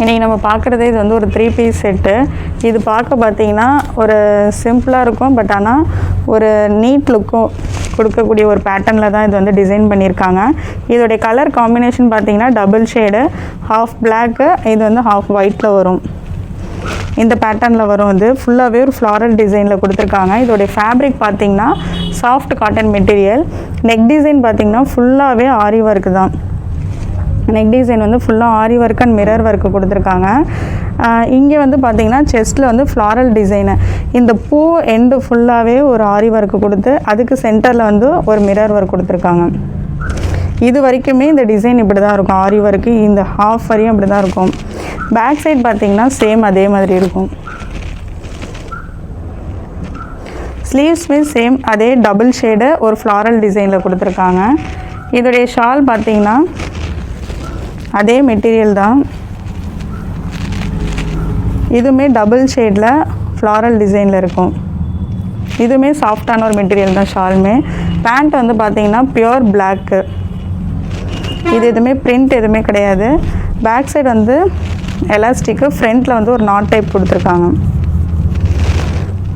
இன்றைக்கி நம்ம பார்க்குறதே இது வந்து ஒரு 3 பீஸ் செட்டு. இது பார்க்க பார்த்திங்கன்னா ஒரு சிம்பிளாக இருக்கும், பட் ஆனால் ஒரு நீட் லுக்கும் கொடுக்கக்கூடிய ஒரு பேட்டர்னில் தான் இது வந்து டிசைன் பண்ணியிருக்காங்க. இதோடைய கலர் காம்பினேஷன் பார்த்திங்கன்னா டபுள் ஷேடு, ஹாஃப் பிளாக்கு, இது வந்து ஹாஃப் ஒயிட்டில் வரும். இந்த பேட்டர்னில் வரும். இது ஃபுல்லாகவே ஒரு ஃப்ளாரல் டிசைனில் கொடுத்துருக்காங்க. இதோடைய ஃபேப்ரிக் பார்த்திங்கன்னா soft cotton material. Neck design பார்த்திங்கன்னா ஃபுல்லாகவே ஆரி ஒர்க்கு தான். நெக் டிசைன் வந்து ஃபுல்லாக ஆரி ஒர்க் அண்ட் மிரர் ஒர்க்கு கொடுத்துருக்காங்க. இங்கே வந்து பார்த்திங்கன்னா செஸ்ட்டில் வந்து ஃப்ளாரல் டிசைனு, இந்த பூ எண்டு ஃபுல்லாகவே ஒரு ஆரி ஒர்க்கு கொடுத்து அதுக்கு சென்டரில் வந்து ஒரு மிரர் ஒர்க் கொடுத்துருக்காங்க. இது வரைக்குமே இந்த டிசைன் இப்படி தான் இருக்கும். ஆரி ஒர்க்கு இந்த ஹாஃப் வரையும் இப்படி தான் இருக்கும். பேக் சைட் பார்த்திங்கன்னா சேம் அதே மாதிரி இருக்கும். ஸ்லீவ்ஸுமே சேம் அதே டபுள் ஷேடு ஒரு ஃப்ளாரல் டிசைனில் கொடுத்துருக்காங்க. இதோடைய ஷால் பார்த்திங்கன்னா அதே மெட்டீரியல் தான். இதுவுமே டபுள் ஷேடில் ஃப்ளாரல் டிசைனில் இருக்கும். இதுவுமே சாஃப்டான ஒரு மெட்டீரியல் தான் ஷாலுமே. பேண்ட் வந்து பார்த்திங்கன்னா பியூர் பிளாக்கு. இது எதுவுமே பிரிண்ட் எதுவுமே கிடையாது. பேக் சைடு வந்து எலாஸ்டிக்கு, ஃப்ரண்ட்டில் வந்து ஒரு நாட் டைப் கொடுத்துருக்காங்க.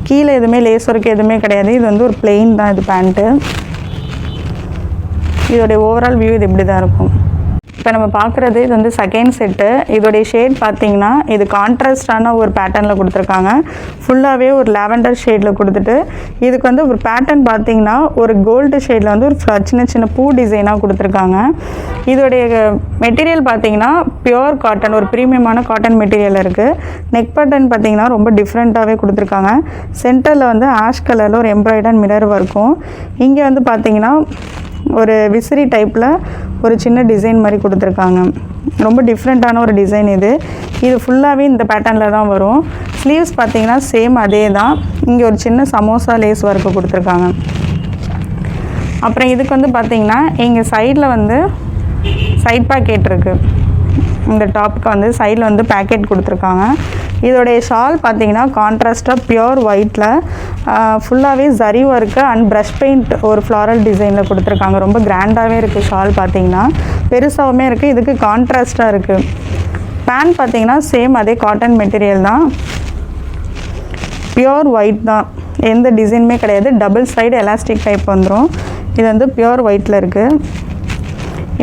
கீழே எதுவுமே லேஸ் ஒர்க் எதுவுமே கிடையாது. இது வந்து ஒரு பிளெயின் தான் இது பேண்ட்டு. இதோடைய ஓவரால் வியூ இது இப்படி தான் இருக்கும். இப்போ நம்ம பார்க்குறது இது வந்து செகண்ட் செட்டு. இதோடைய ஷேட் பார்த்திங்கன்னா இது கான்ட்ராஸ்டான ஒரு பேட்டர்னில் கொடுத்துருக்காங்க. ஃபுல்லாகவே ஒரு லாவெண்டர் ஷேடில் கொடுத்துட்டு இதுக்கு வந்து ஒரு பேட்டர்ன் பார்த்திங்கன்னா ஒரு கோல்டு ஷேடில் வந்து ஒரு சின்ன சின்ன பூ டிசைனாக கொடுத்துருக்காங்க. இதோடைய மெட்டீரியல் பார்த்திங்கன்னா பியூர் காட்டன், ஒரு ப்ரீமியமான காட்டன் மெட்டீரியல் இருக்குது. நெக் பேட்டர்ன் பார்த்திங்கன்னா ரொம்ப டிஃப்ரெண்ட்டாகவே கொடுத்துருக்காங்க. சென்டரில் வந்து ஆஷ் கலரில் ஒரு எம்ப்ராய்டரி அண்ட் மிரர் ஒர்க்கும், இங்கே வந்து பார்த்திங்கன்னா ஒரு விசிறி டைப்பில் ஒரு சின்ன டிசைன் மாதிரி கொடுத்துருக்காங்க. ரொம்ப டிஃப்ரெண்ட்டான ஒரு டிசைன் இது. இது ஃபுல்லாகவே இந்த பேட்டர்னில் தான் வரும். ஸ்லீவ்ஸ் பார்த்திங்கன்னா சேம் அதே தான். இங்கே ஒரு சின்ன சமோசா லேஸ் ஒர்க்கு கொடுத்துருக்காங்க. அப்புறம் இதுக்கு வந்து பார்த்திங்கன்னா இங்கே சைடில் வந்து சைட் பேக்கெட் இருக்குது. இந்த டாப்புக்கு வந்து சைடில் வந்து பேக்கெட் கொடுத்துருக்காங்க. இதோடைய ஷால் பார்த்திங்கன்னா கான்ட்ராஸ்ட்டாக பியூர் ஒயிட்டில் ஃபுல்லாகவே zari work and brush paint ஒரு ஃப்ளாரல் டிசைனில் கொடுத்துருக்காங்க. ரொம்ப கிராண்டாகவே இருக்குது ஷால் பார்த்திங்கன்னா, பெருசாகவுமே இருக்குது. இதுக்கு கான்ட்ராஸ்ட்டாக இருக்குது. பேண்ட் பார்த்திங்கன்னா சேம் அதே காட்டன் மெட்டீரியல் தான், பியூர் ஒயிட் தான், எந்த டிசைனுமே கிடையாது. டபுள் சைடு எலாஸ்டிக் டைப் வந்துடும். இது வந்து பியூர் ஒயிட்டில் இருக்குது.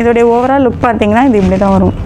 இதோடைய ஓவரால் லுக் பார்த்திங்கன்னா இது இப்படி தான் வரும்.